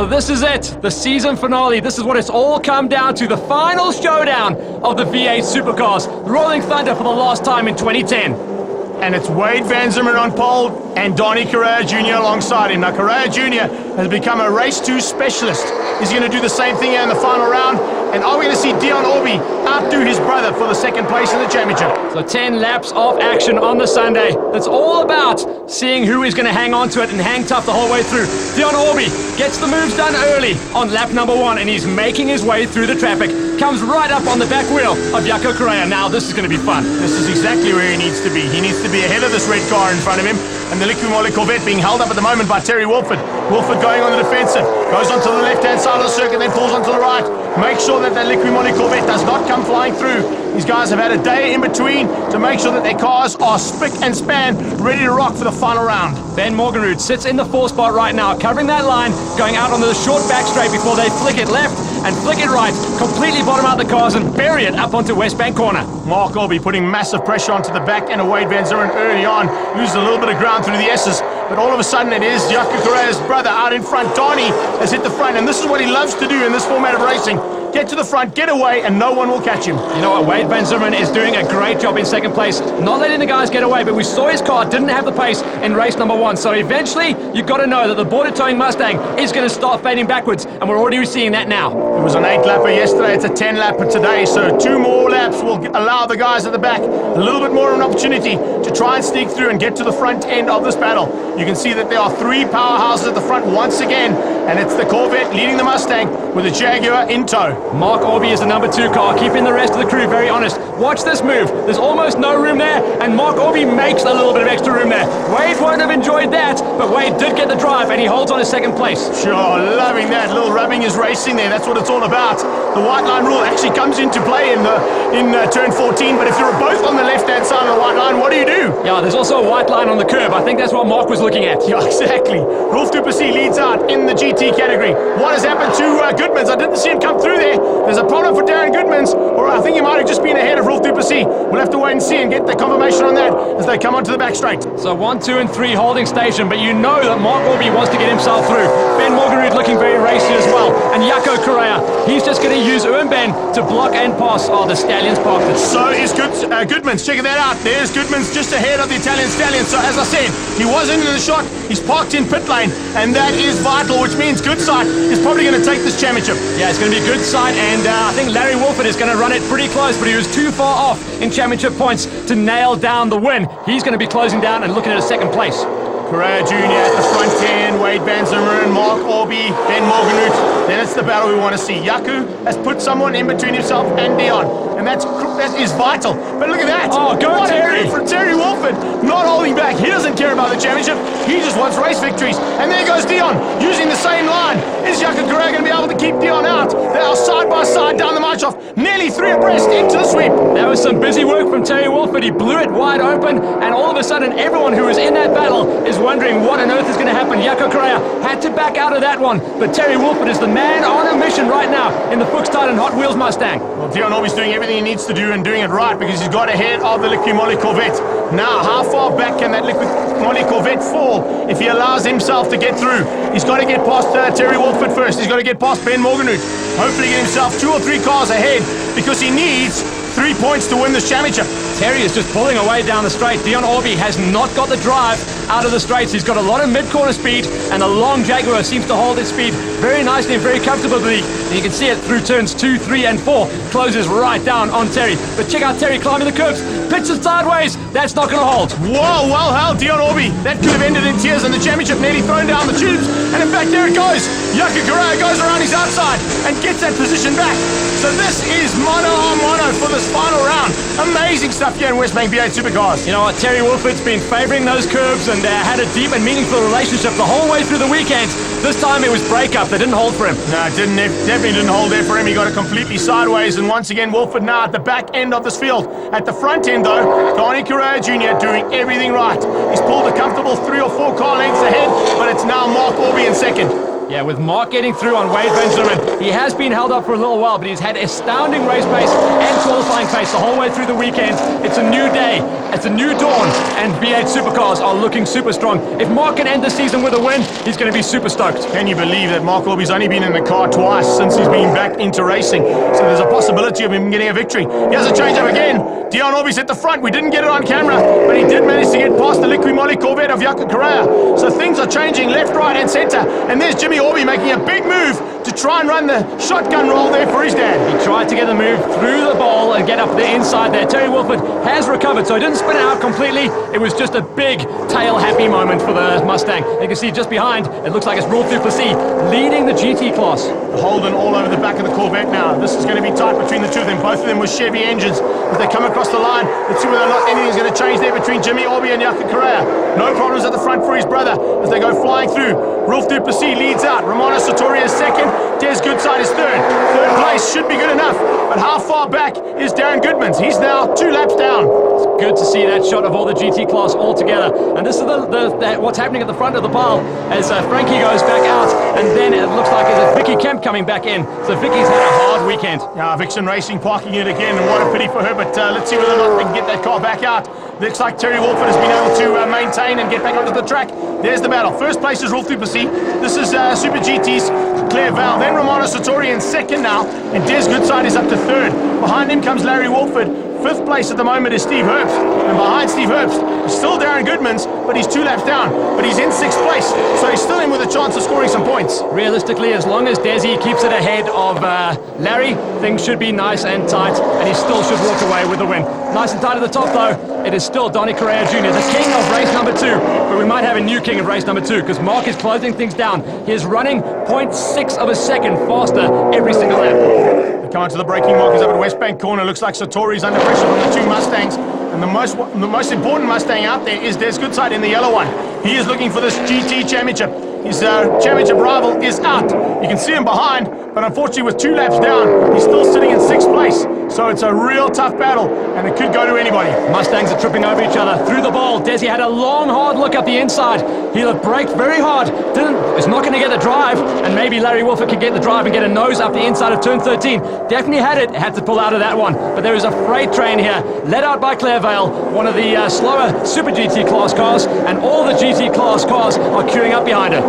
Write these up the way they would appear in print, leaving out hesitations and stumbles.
So this is it, the season finale. This is what it's all come down to, the final showdown of the V8 Supercars. Rolling Thunder for the last time in 2010. And it's Wade Van Zimmerman on pole and Donnie Correa Jr. alongside him. Now, Correa Jr. has become a race 2 specialist. He's going to do the same thing here in the final round. And are we going to see Dion Orby outdo his brother for the second place in the championship? So 10 laps of action on the Sunday. It's all about seeing who is going to hang on to it and hang tough the whole way through. Dion Orby gets the moves done early on lap number 1, and he's making his way through the traffic. Comes right up on the back wheel of Jaco Correa. Now this is going to be fun. This is exactly where he needs to be. He needs to be ahead of this red car in front of him. And the Liqui Moly Corvette being held up at the moment by Terry Wilford. Wilford going on the defensive. Goes onto the left-hand side of the circuit, then pulls onto the right. Make sure that Liqui Moly Corvette does not come flying through. These guys have had a day in between to make sure that their cars are spick and span, ready to rock for the final round. Ben Morgenrud sits in the 4 spot right now, covering that line, going out onto the short back straight before they flick it left and flick it right, completely bottom out the cars and bury it up onto West Bank corner. Mark Orby putting massive pressure onto the back end of Wade Van Zimmerman early on, loses a little bit of ground through the S's, but all of a sudden it is Jaco Correa's brother out in front. Donnie has hit the front, and this is what he loves to do in this format of racing. Get to the front, get away, and no one will catch him. You know what, Wade Van Zimmerman is doing a great job in second place, not letting the guys get away, but we saw his car didn't have the pace in race number 1, so eventually you've got to know that the border towing Mustang is going to start fading backwards, and we're already seeing that now. It was an 8-lapper yesterday, it's a 10-lapper today, so 2 more laps will allow the guys at the back a little bit more of an opportunity to try and sneak through and get to the front end of this battle. You can see that there are 3 powerhouses at the front once again, and it's the Corvette leading the Mustang with the Jaguar in tow. Mark Orby is the number 2 car, keeping the rest of the crew very honest. Watch this move. There's almost no room there, and Mark Orby makes a little bit of extra room there. Wade won't have enjoyed that, but Wade did get the drive, and he holds on to second place. Sure, loving that. Little rubbing is racing there. That's what it's all about. The white line rule actually comes into play in turn 14, but if you're both on the left-hand side of the white line, what do you do? Yeah, there's also a white line on the curb. I think that's what Mark was looking at. Yeah, exactly. Rolf Duplessis leads out in the GT category. What has happened to Goodmans? I didn't see him come through there. There's a problem for Darren Goodmans, or I think he might have just been ahead of Rolf Duplessis. We'll have to wait and see and get the confirmation on that as they come onto the back straight. So 1, 2, and 3 holding station, but you know that Mark Orby wants to get himself through. Ben Morgenrud looking very racy as well, and Jaco Correa, he's just going to use Ben to block and pass. Oh, the Stallions parked it. So is Goodmans. Checking that out. There's Goodmans just ahead of the Italian Stallions. So as I said, he wasn't in the shot. He's parked in pit lane, and that is vital, which means Goodside is probably going to take this championship. Yeah, it's going to be Goodside, and I think Larry Wolford is going to run it pretty close, but he was too far off in championship points to nail down the win. He's going to be closing down and looking at a second place. Correa Jr. at the front end, Wade Van Zimmerman, Mark Orby, Ben Morgenrud. Then it's the battle we want to see. Jaco has put someone in between himself and Dion, and that is vital. But look at that. Oh, go what Terry. For Terry Wilford, not holding back. He doesn't care about the championship. He just wants race victories. And there goes Dion, using the same line. Is Jaco Correa going to be able to keep Dion out? They are side by side down the march off, nearly 3 abreast into the sweep. That was some busy work from Terry Wilford. He blew it wide open, and all of a sudden, everyone who was in that battle is wondering what on earth is going to happen. Jaco Correa had to back out of that one, but Terry Wilford is the man on a mission right now in the Fuchs-Titan and Hot Wheels Mustang. Well, Dion Orby's doing everything he needs to do and doing it right because he's got ahead of the Liqui Moly Corvette. Now, how far back can that Liqui Moly Corvette fall if he allows himself to get through? He's got to get past Terry Wilford first. He's got to get past Ben Morgenrud. Hopefully get himself 2 or 3 cars ahead because he needs 3 points to win this championship. Terry is just pulling away down the straight. Dion Orby has not got the drive out of the straights. He's got a lot of mid-corner speed, and the long Jaguar seems to hold its speed very nicely and very comfortably. And you can see it through turns 2, 3, and 4. Closes right down on Terry. But check out Terry climbing the curbs. Pitch it sideways. That's not going to hold. Whoa, well held, Dion Orby. That could have ended in tears and the championship nearly thrown down the tubes. And in fact, there it goes. Jaco Correa goes around his outside and gets that position back. So this is mono a mono for this final round. Amazing stuff here in West Bank V8 Supercars. You know what, Terry Wilford's been favouring those curbs and had a deep and meaningful relationship the whole way through the weekend. This time it was breakup. They didn't hold for him. No, it didn't. Definitely didn't hold there for him. He got it completely sideways. And once again, Wilford now at the back end of this field. At the front end, though, Donnie Correa Jr. doing everything right. He's pulled a comfortable 3 or 4 car lengths ahead, but it's now Mark Orby in second. Yeah, with Mark getting through on Wade Van Zimmerman, he has been held up for a little while, but he's had astounding race pace and qualifying pace the whole way through the weekend. It's a new day, it's a new dawn, and V8 Supercars are looking super strong. If Mark can end the season with a win, he's going to be super stoked. Can you believe that Mark Orby's only been in the car twice since he's been back into racing? So there's a possibility of him getting a victory. He has a change up again. Dion Orby's at the front. We didn't get it on camera, but he did manage to get past the Liqui Moly Corvette of Jaco Correa. So things are changing left, right, and center. And there's Jimmy Orby making a big move to try and run the shotgun roll there for his dad. He tried to get the move through the ball and get up the inside there. Terry Wilford has recovered, so he didn't spin it out completely. It was just a big tail-happy moment for the Mustang. You can see just behind, it looks like it's Rolf Duplessis leading the GT class. Holden all over the back of the Corvette now. This is going to be tight between the two of them. Both of them with Chevy engines. As they come across the line, let's see whether or not anything's going to change there between Jimmy Orby and Jaco Correa. No problems at the front for his brother as they go flying through. Rolf Duplessis leads out. Romano Sartori is second. Des Goodside is third. Third place should be good enough. But how far back is Darren Goodmans? He's now 2 laps down. It's good to see that shot of all the GT class all together. And this is what's happening at the front of the pile as Frankie goes back out. And then it looks like it's Vicky Kemp coming back in. So Vicky's had a hard weekend. Yeah, Vixen Racing parking it again. And what a pity for her. But let's see whether or not they can get that car back out. Looks like Terry Wolford has been able to maintain and get back onto the track. There's the battle. First place is Rolf Duplessis. This is Super GT's Claire Val. Then Romano Sartori in second now. And Des Goodside is up to third. Behind him comes Larry Wolford. Fifth place at the moment is Steve Herbst. And behind Steve Herbst is still Darren Goodmans, but he's 2 laps down. But he's in sixth place, so he's still in with a chance of scoring some points. Realistically, as long as Desi keeps it ahead of Larry, things should be nice and tight, and he still should walk away with the win. Nice and tight at the top, though. It is still Donnie Correa Jr., the king of race number 2. But we might have a new king of race number 2, because Mark is closing things down. He is running 0.6 of a second faster every single lap. Come onto the braking markers up at West Bank corner. Looks like Sartori's under pressure from the 2 Mustangs. And the most important Mustang out there is Des Goodside in the yellow one. He is looking for this GT championship. His championship rival is out. You can see him behind, but unfortunately with 2 laps down, he's still sitting in 6th place. So it's a real tough battle, and it could go to anybody. Mustangs are tripping over each other. Through the ball, Desi had a long, hard look at the inside. He braked very hard. Is not going to get the drive, and maybe Larry Wolford could get the drive and get a nose up the inside of turn 13. Definitely had to pull out of that one. But there is a freight train here, led out by Claire Vale, one of the slower Super GT class cars, and all the GT class cars are queuing up behind her.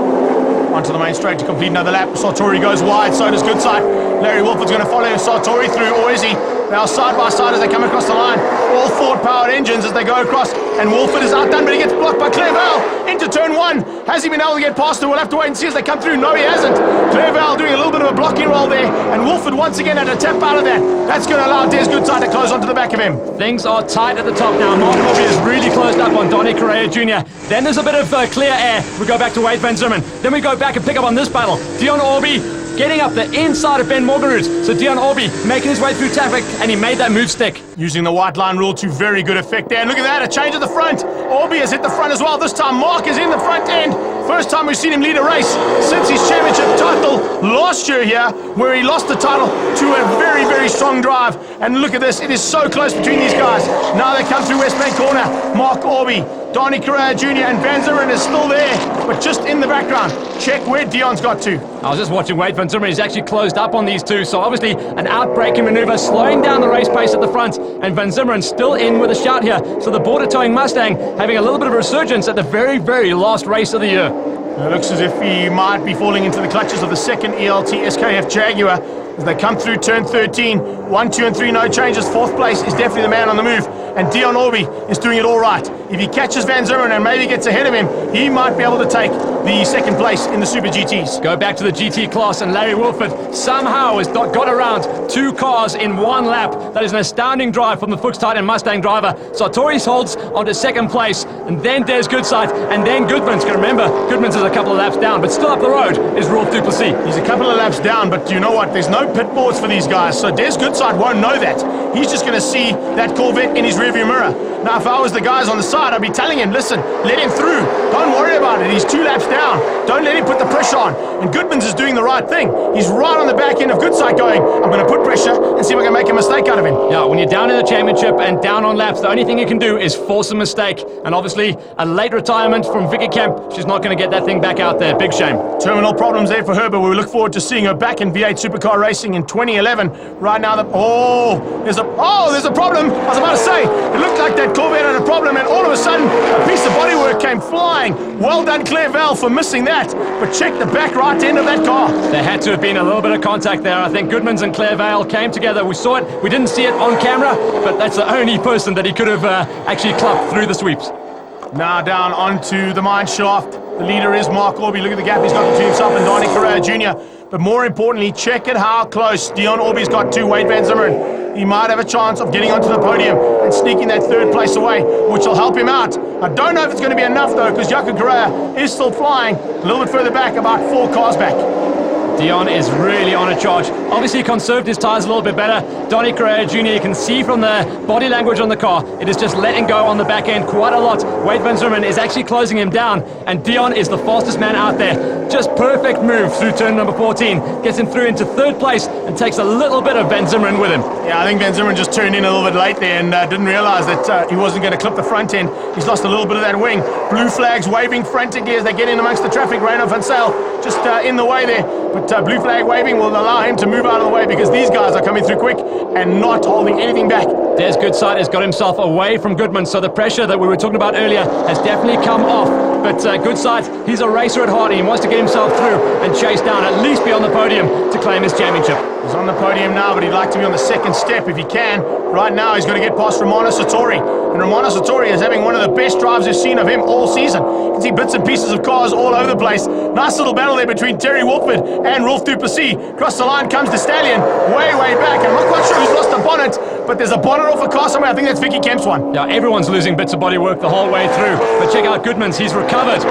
Onto the main straight to complete another lap. Sartori goes wide, so does Goodside. Larry Wolford's going to follow Sartori through, or is he? They are side by side as they come across the line. All Ford-powered engines as they go across. And Wolford is outdone, but he gets blocked by Claire Vale into turn 1. Has he been able to get past her? We'll have to wait and see as they come through. No, he hasn't. Claire Vale doing a little bit of a blocking roll there. And Wolford once again had to tap out of that. That's going to allow Des Goodside to close onto the back of him. Things are tight at the top now. Mark Orby is really closed up on Donnie Correa Jr. Then there's a bit of clear air. We go back to Wade Van Zimmerman. Then we go back and pick up on this battle. Dion Orby getting up the inside of Ben Morgenroot. So Dion Orby making his way through traffic, and he made that move stick. Using the white line rule to very good effect there. And look at that, a change at the front. Orby has hit the front as well. This time Mark is in the front end. First time we've seen him lead a race since his championship title last year here, where he lost the title to a very, very strong drive. And look at this, it is so close between these guys. Now they come through West Bank corner. Mark Orby, Donnie Correa Jr. and Van Zimmerman is still there, but just in the background. Check where Dion's got to. I was just watching Wade Van Zimmerman. He's actually closed up on these two, so obviously an outbraking maneuver, slowing down the race pace at the front, and Van Zimmerman still in with a shout here. So the border towing Mustang having a little bit of a resurgence at the very, very last race of the year. It looks as if he might be falling into the clutches of the second ELT SKF Jaguar as they come through turn 13. 1, 2, and 3, no changes. 4th place is definitely the man on the move. And Dion Orby is doing it all right. If he catches Van Zimmerman and maybe gets ahead of him, he might be able to take the 2nd place in the Super GTs. Go back to the GT class, and Larry Wolford somehow has got around 2 cars in 1 lap. That is an astounding drive from the Fuchs Titan Mustang driver. Sartori holds onto 2nd place, and then Des Goodside, and then Goodmans. Remember, Goodmans is a couple of laps down, but still up the road is Rolf Duplessis. He's a couple of laps down, but you know what? There's no pit boards for these guys, so Des Goodside won't know that. He's just going to see that Corvette in his rearview mirror. Now, if I was the guys on the side, I'd be telling him, listen, let him through. Don't worry about it. He's 2 laps down. Don't let him put the pressure on. And Goodman's is doing the right thing. He's right on the back end of Goodside going, I'm going to put pressure and see if I can make a mistake out of him. Yeah, when you're down in the championship and down on laps, the only thing you can do is force a mistake. And obviously, a late retirement from Vicky Kemp. She's not going to get that thing back out there. Big shame. Terminal problems there for her, but we look forward to seeing her back in V8 Supercar racing in 2011. Right now, there's a problem. I was about to say, it looked like that Corvette had a problem, and all of a sudden, a piece of bodywork came flying. Well done, Claire Val, for missing that. But check the back right end of that car. There had to have been a little bit of contact there. I think Goodmans and Claire Vale came together. We saw it. We didn't see it on camera, but that's the only person that he could have actually clubbed through the sweeps. Now down onto the mine shaft. The leader is Mark Orby. Look at the gap he's got between himself and Donnie Correa Jr. But more importantly, check it how close Dion Orby's got to Wade Van Zimmern. He might have a chance of getting onto the podium and sneaking that 3rd place away, which will help him out. I don't know if it's going to be enough though, because Jaco Correa is still flying a little bit further back, about 4 cars back. Dion is really on a charge. Obviously, he conserved his tyres a little bit better. Donnie Correa Jr., you can see from the body language on the car, it is just letting go on the back end quite a lot. Wade Van Zimmern is actually closing him down, and Dion is the fastest man out there. Just perfect move through turn number 14. Gets him through into 3rd place and takes a little bit of Van Zimmern with him. Yeah, I think Van Zimmern just turned in a little bit late there and didn't realize that he wasn't going to clip the front end. He's lost a little bit of that wing. Blue flags waving frantically as they get in amongst the traffic. Reino van Sale just in the way there. But blue flag waving will allow him to move out of the way, because these guys are coming through quick and not holding anything back. Des Goodside has got himself away from Goodman, so the pressure that we were talking about earlier has definitely come off. But Goodside, he's a racer at heart, and he wants to get himself through and chase down, at least be on the podium to claim his championship. He's on the podium now, but he'd like to be on the 2nd step if he can. Right now, he's got to get past Romano Sartori. And Romano Sartori is having one of the best drives we've seen of him all season. You can see bits and pieces of cars all over the place. Nice little battle there between Terry Wolford and Rolf Duplessis. Across the line comes the Stallion, way, way back. And I'm not quite sure who's lost a bonnet, but there's a bonnet off a car somewhere. I think that's Vicky Kemp's one. Yeah, everyone's losing bits of bodywork the whole way through. But check out Goodman's. He's recovered.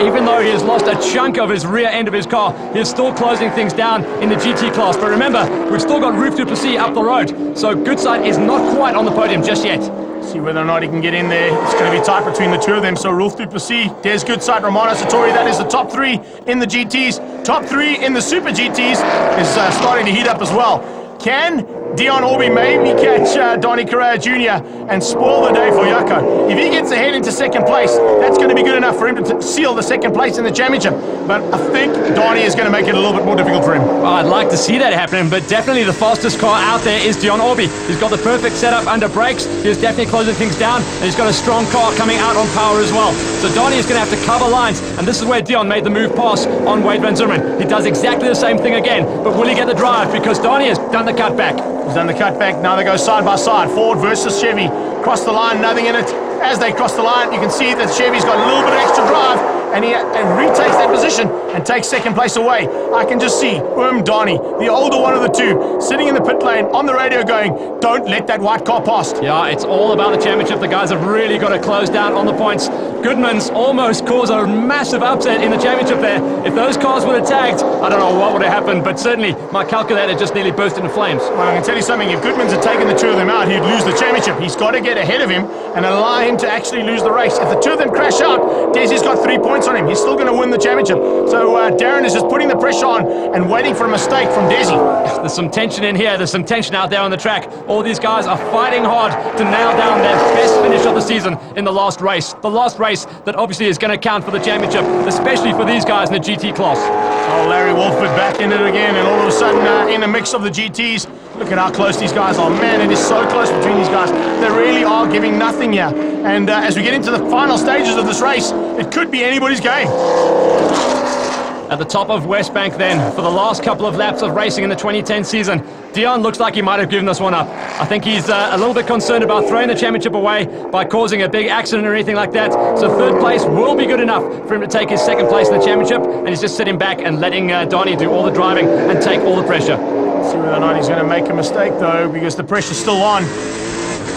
Even though he has lost a chunk of his rear end of his car, he's still closing things down in the GT class. But remember, we've still got Rolf Duplessis up the road. So Goodside is not quite on the podium just yet. See whether or not he can get in there. It's going to be tight between the 2 of them. So Rolf Duplessis, Des Goodside, Romano Sartori, that is the top 3 in the GTs. Top 3 in the Super GTs is starting to heat up as well. Can Dion Orby maybe catch Donnie Correa Jr. and spoil the day for Jaco? If he gets ahead into 2nd place, that's going to be good enough for him to seal the 2nd place in the championship. But I think Donnie is going to make it a little bit more difficult for him. Well, I'd like to see that happening, but definitely the fastest car out there is Dion Orby. He's got the perfect setup under brakes. He's definitely closing things down, and he's got a strong car coming out on power as well. So Donnie is going to have to cover lines, and this is where Dion made the move pass on Wade Van Zimmern. He does exactly the same thing again, but will he get the drive? Because Donnie has done the cutback. He's done the cutback. Now they go side by side. Ford versus Chevy. Cross the line, nothing in it. As they cross the line, you can see that Chevy's got a little bit of extra drive, and he retakes that position and takes 2nd place away. I can just see Donnie, the older one of the 2, sitting in the pit lane on the radio going, don't let that white car past. Yeah, it's all about the championship. The guys have really got to close down on the points. Goodman's almost caused a massive upset in the championship there. If those cars would have tagged, I don't know what would have happened, but certainly my calculator just nearly burst into flames. Well, I can tell you something, if Goodman's had taken the 2 of them out, he'd lose the championship. He's got to get ahead of him and allow him to actually lose the race. If the 2 of them crash out, Desi's got 3 points on him. He's still going to win the championship. So Darren is just putting the pressure on and waiting for a mistake from Desi. There's some tension in here. There's some tension out there on the track. All these guys are fighting hard to nail down their best finish of the season in the last race. The last race that obviously is going to count for the championship, especially for these guys in the GT class. Oh, Larry Wolford back in it again, and all of a sudden in a mix of the GTs. Look at how close these guys are. Man, it is so close between these guys. They really are giving nothing here. And as we get into the final stages of this race, it could be anybody's game. At the top of West Bank then, for the last couple of laps of racing in the 2010 season, Dion looks like he might have given this one up. I think he's a little bit concerned about throwing the championship away by causing a big accident or anything like that. So 3rd place will be good enough for him to take his 2nd place in the championship, and he's just sitting back and letting Donnie do all the driving and take all the pressure. See whether or not he's going to make a mistake though, because the pressure's still on.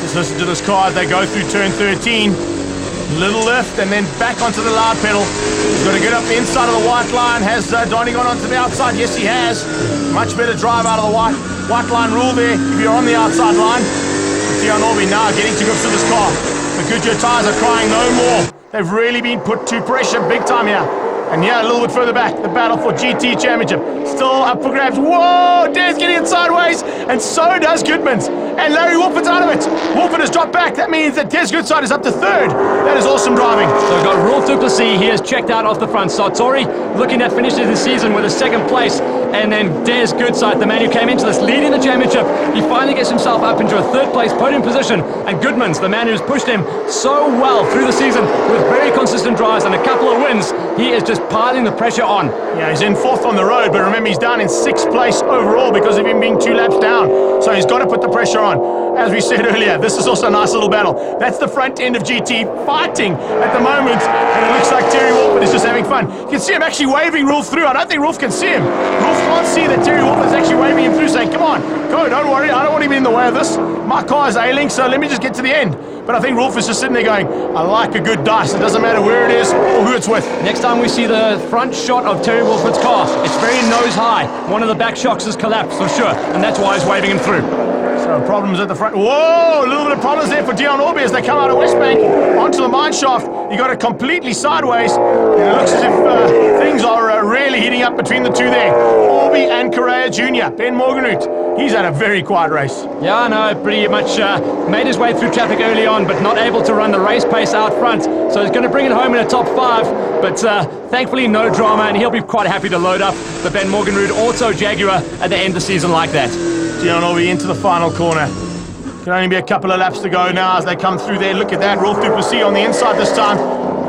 Just listen to this car as they go through turn 13. Little lift and then back onto the loud pedal. He's got to get up the inside of the white line. Has Donnie gone onto the outside? Yes, he has. Much better drive out of the white line rule there if you're on the outside line. Dion Orby now getting to grips with this car. The Goodyear tyres are crying no more. They've really been put to pressure big time here. And here, a little bit further back, the battle for GT Championship. Still up for grabs. Whoa! Des getting it sideways, and so does Goodman's. And Larry Wolford's out of it. Wolford has dropped back. That means that Des Goodside is up to third. That is awesome driving. So we've got Rolf Duplessis. He has checked out off the front. Sartori looking at finishing the season with a second place. And then Des Goodside, the man who came into this leading the championship, he finally gets himself up into a third place podium position. And Goodman's, the man who's pushed him so well through the season with very consistent drives and a couple of wins, he is just piling the pressure on. Yeah, he's in fourth on the road, but remember he's down in sixth place overall because of him being 2 laps down. So he's got to put the pressure on. As we said earlier, this is also a nice little battle. That's the front end of GT fighting at the moment, and it looks like Terry Wolford is just having fun. You can see him actually waving Rolf through. I don't think Rolf can see him. Rolf can't see that Terry Wolford is actually waving him through, saying, come on, go, don't worry, I don't want to be in the way of this. My car is ailing, so let me just get to the end. But I think Rolf is just sitting there going, I like a good dice. It doesn't matter where it is or who it's with. Next time we see the front shot of Terry Wolford's car, it's very nose high. One of the back shocks has collapsed for sure, and that's why he's waving him through. So problems at the front. Whoa, a little bit of problems there for Dion Orby as they come out of Westbank onto the mine shaft. He got it completely sideways, and it looks as if things are really heating up between the two there. Orby and Correa Jr. Ben Morganroot, he's had a very quiet race. Yeah, I know, pretty much made his way through traffic early on, but not able to run the race pace out front. So he's going to bring it home in a top 5, but thankfully no drama, and he'll be quite happy to load up the Ben Morganroot Auto Jaguar at the end of the season like that. Dion Orby into the final corner. Can only be a couple of laps to go now as they come through there. Look at that, Rolf Duplessis on the inside this time.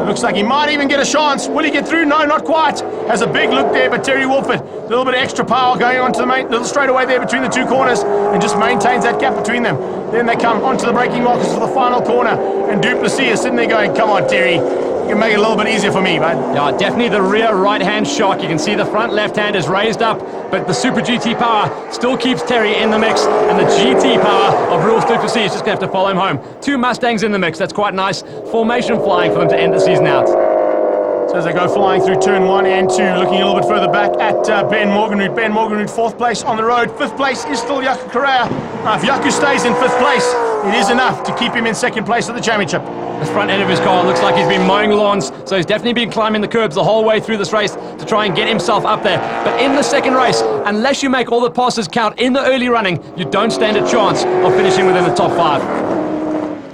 It looks like he might even get a chance. Will he get through? No, not quite. Has a big look there, but Terry Wolford, a little bit of extra power going onto the little straightaway there between the two corners and just maintains that gap between them. Then they come onto the braking markers for the final corner, and Duplessis is sitting there going, come on, Terry. You can make it a little bit easier for me, bud. Yeah, definitely the rear right-hand shock. You can see the front left hand is raised up, but the Super GT power still keeps Terry in the mix, and the GT power of Rolf Duplessis is just going to have to follow him home. 2 Mustangs in the mix. That's quite nice formation flying for them to end the season out. So as they go flying through turn 1 and 2, looking a little bit further back at Ben Morganroot. Ben Morganroot, 4th place on the road. 5th place is still Yaku Correa. Now, if Yaku stays in 5th place, it is enough to keep him in 2nd place of the championship. The front end of his car looks like he's been mowing lawns, so he's definitely been climbing the curbs the whole way through this race to try and get himself up there. But in the second race, unless you make all the passes count in the early running, you don't stand a chance of finishing within the top 5.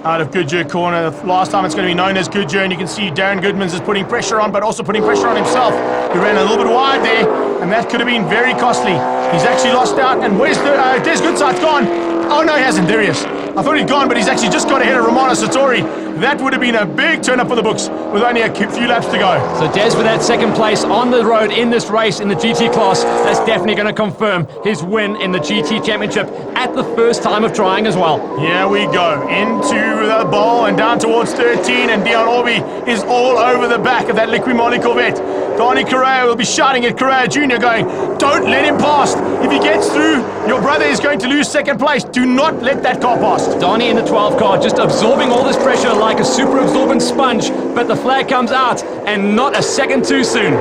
Out of Goodyear corner, last time it's going to be known as Goodyear, and you can see Darren Goodmans is putting pressure on, but also putting pressure on himself. He ran a little bit wide there, and that could have been very costly. He's actually lost out, and where's Des Goodside's gone? Oh no, he hasn't, there he is. I thought he'd gone, but he's actually just got ahead of Romano Satori. That would have been a big turn up for the books with only a few laps to go. So Des with that 2nd place on the road in this race in the GT class, that's definitely going to confirm his win in the GT Championship at the first time of trying as well. Here we go, into the bowl and down towards 13, and Dion Orby is all over the back of that Liqui Moly Corvette. Donnie Correa will be shouting at Correa Jr. going, don't let him pass. If he gets through, your brother is going to lose 2nd place. Do not let that car pass. Donnie in the 12 car just absorbing all this pressure like a super absorbent sponge, but the flag comes out and not a second too soon.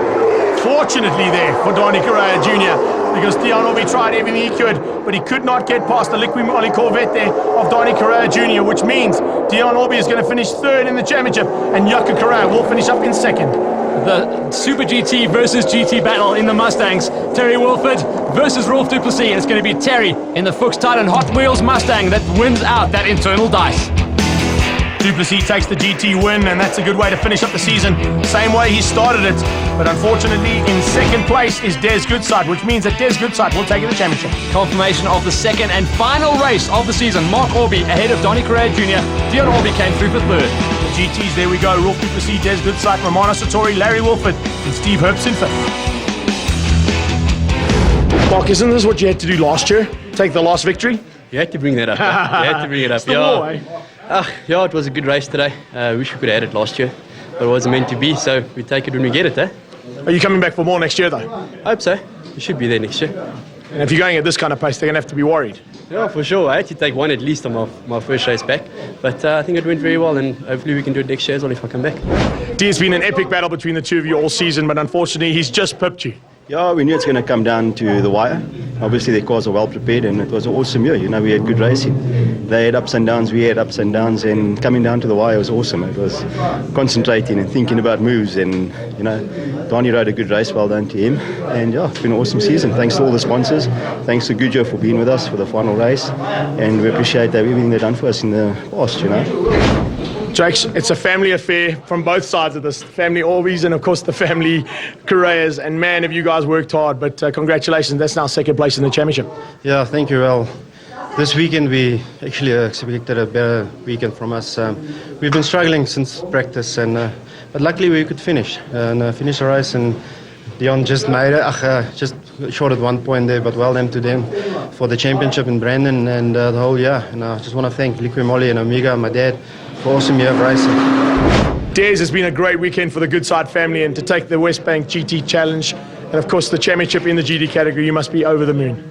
Fortunately there for Donnie Correa Jr. because Dion Orby tried everything he could, but he could not get past the Liqui Moly Corvette there of Donnie Correa Jr., which means Dion Orby is going to finish 3rd in the championship and Yaku Correa will finish up in 2nd. The Super GT versus GT battle in the Mustangs. Terry Wolford versus Rolf Duplessis, and it's going to be Terry in the Fuchs Titan Hot Wheels Mustang that wins out that internal dice. Duplessis takes the GT win, and that's a good way to finish up the season. Same way he started it, but unfortunately in 2nd place is Des Goodside, which means that Des Goodside will take the championship. Confirmation of the 2nd and final race of the season. Mark Orby ahead of Donnie Correa Jr. Dion Orby came through for 3rd. The GTs, there we go. Rolf Duplessis, Des Goodside, Romano Satori, Larry Wolford, and Steve Herbst in 5th. Mark, isn't this what you had to do last year? Take the last victory? You had to bring that up. You had to bring it up. It's the war, eh? Yeah, it was a good race today. Wish we could have had it last year, but it wasn't meant to be, so we take it when we get it, eh? Are you coming back for more next year, though? I hope so. We should be there next year. And if you're going at this kind of pace, they're going to have to be worried. Yeah, for sure. I had to take one at least on my first race back, but I think it went very well, and hopefully we can do it next year as well if I come back. It's been an epic battle between the two of you all season, but unfortunately he's just pipped you. Yeah, we knew it's going to come down to the wire. obviously their cars are well prepared, and it was an awesome year. You know, we had good racing. They had ups and downs, we had ups and downs, and coming down to the wire was awesome. It was concentrating and thinking about moves, and you know, Donnie rode a good race, well done to him. And yeah, it's been an awesome season. Thanks to all the sponsors. Thanks to Goodyear for being with us for the final race, and we appreciate everything they've done for us in the past, you know. Jakes, it's a family affair from both sides of this, family Orbeez and of course the family Correas, and man, have you guys worked hard, but congratulations, that's now second place in the championship. Yeah, thank you. Well, this weekend we actually expected a better weekend from us. We've been struggling since practice, and but luckily we could finish the race, and Dion just made it, just short at 1 point there, but well done to them for the championship in Brandon and the whole year. And I just want to thank Liqui Moly and Omega, my dad, for an awesome year of racing. Des, has been a great weekend for the Goodside family, and to take the West Bank GT Challenge and of course the championship in the GT category, you must be over the moon.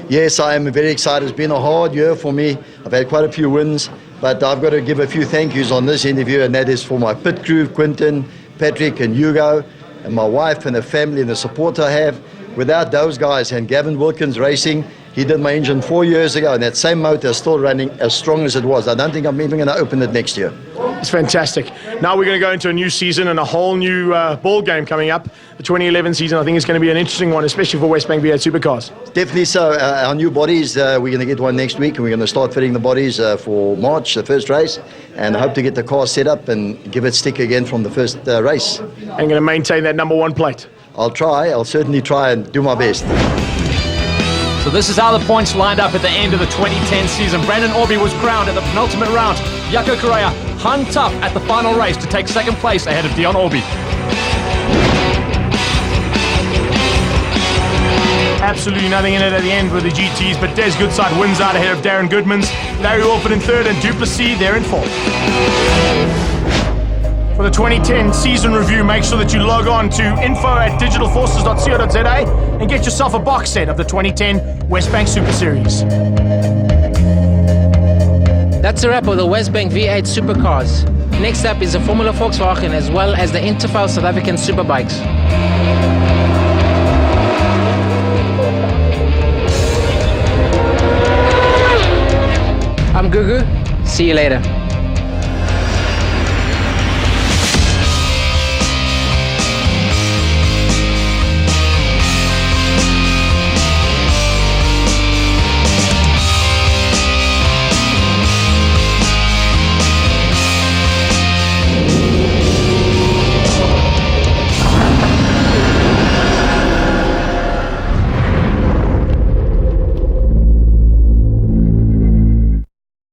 Yes, I am very excited. It's been a hard year for me. I've had quite a few wins, but I've got to give a few thank yous on this interview, and that is for my pit crew, Quinton, Patrick and Hugo, and my wife and the family and the support I have. Without those guys and Gavin Wilkins Racing, he did my engine 4 years ago, and that same motor is still running as strong as it was. I don't think I'm even going to open it next year. It's fantastic. Now we're going to go into a new season and a whole new ball game coming up. The 2011 season, I think, is going to be an interesting one, especially for West Bank V8 Supercars. Definitely so. Our new bodies, we're going to get one next week, and we're going to start fitting the bodies for March, the first race, and I hope to get the car set up and give it stick again from the first race. And going to maintain that #1 plate. I'll try. I'll certainly try and do my best. So this is how the points lined up at the end of the 2010 season. Brandon Orbie was crowned at the penultimate round. Jaco Correa hung tough at the final race to take second place ahead of Dion Orbie. Absolutely nothing in it at the end with the GTs, but Des Goodside wins out ahead of Darren Goodmans. Larry Wolford in third, and Duplessis there in fourth. For the 2010 season review, make sure that you log on to info@digitalforces.co.za and get yourself a box set of the 2010 West Bank Super Series. That's a wrap of the West Bank V8 Supercars. Next up is the Formula Volkswagen, as well as the Interval South African Superbikes. I'm Gugu. See you later.